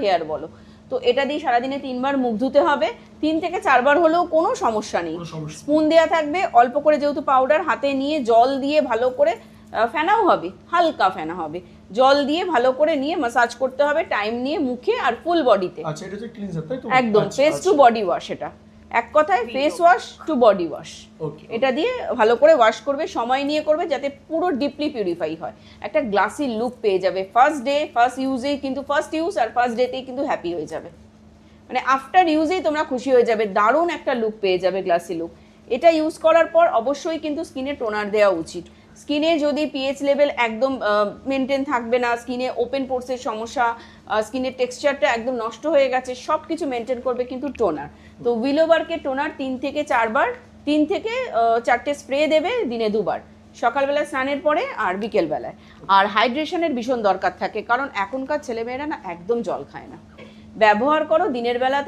Hair বলো। তো এটা দিয়ে সারাদিনে 3 বার মুখ ধুতে হবে, 3 থেকে 4 বার হলেও কোনো সমস্যা নেই। স্পুন দেওয়া থাকবে, অল্প করে যেহেতু পাউডার, হাতে নিয়ে জল দিয়ে ভালো করে ফেনাও হবে, হালকা ফেনা হবে, জল দিয়ে ভালো করে নিয়ে ম্যাসাজ করতে হবে টাইম নিয়ে মুখে আর ফুল বডিতে। আচ্ছা, এটা হচ্ছে ক্লিনজার তাই তো? একদম ফেস টু বডি ওয়াশ, এটা এক কথায় face wash to body wash. Okay, এটা দিয়ে ভালো করে ওয়াশ করবে, সময় নিয়ে করবে যাতে পুরো ডিপলি পিউরিফাই হয়, একটা গ্লাসি লুক পেয়ে যাবে ফার্স্ট ডে ফার্স্ট ইউজেই, কিন্তু ফার্স্ট ইউজ আর ফার্স্ট ডেতেই কিন্তু হ্যাপি হয়ে যাবে, মানে আফটার ইউজেই তোমরা খুশি হয়ে যাবে, দারুণ একটা লুক পেয়ে যাবে, গ্লাসি লুক। এটা ইউজ করার পর অবশ্যই কিন্তু স্কিনে টোনার দেওয়া উচিত। স্কিনে যদি পিএইচ লেভেল একদম মেনটেন থাকবে না, স্কিনে ওপেন পোর্সের সমস্যা, স্কিনের টেক্সচারটা একদম নষ্ট হয়ে গেছে, সব কিছু মেনটেন করবে কিন্তু টোনার। তো উইলোবারকে টোনার 3 থেকে 4 বার, 3 থেকে 4টে স্প্রে দেবে দিনে 2 বার, সকালবেলা স্নানের পরে আর বিকেলবেলায়। আর হাইড্রেশনের ভীষণ দরকার থাকে, কারণ এখনকার ছেলেমেয়েরা না একদম জল খায় না। ব্যবহার করো দিনের বেলা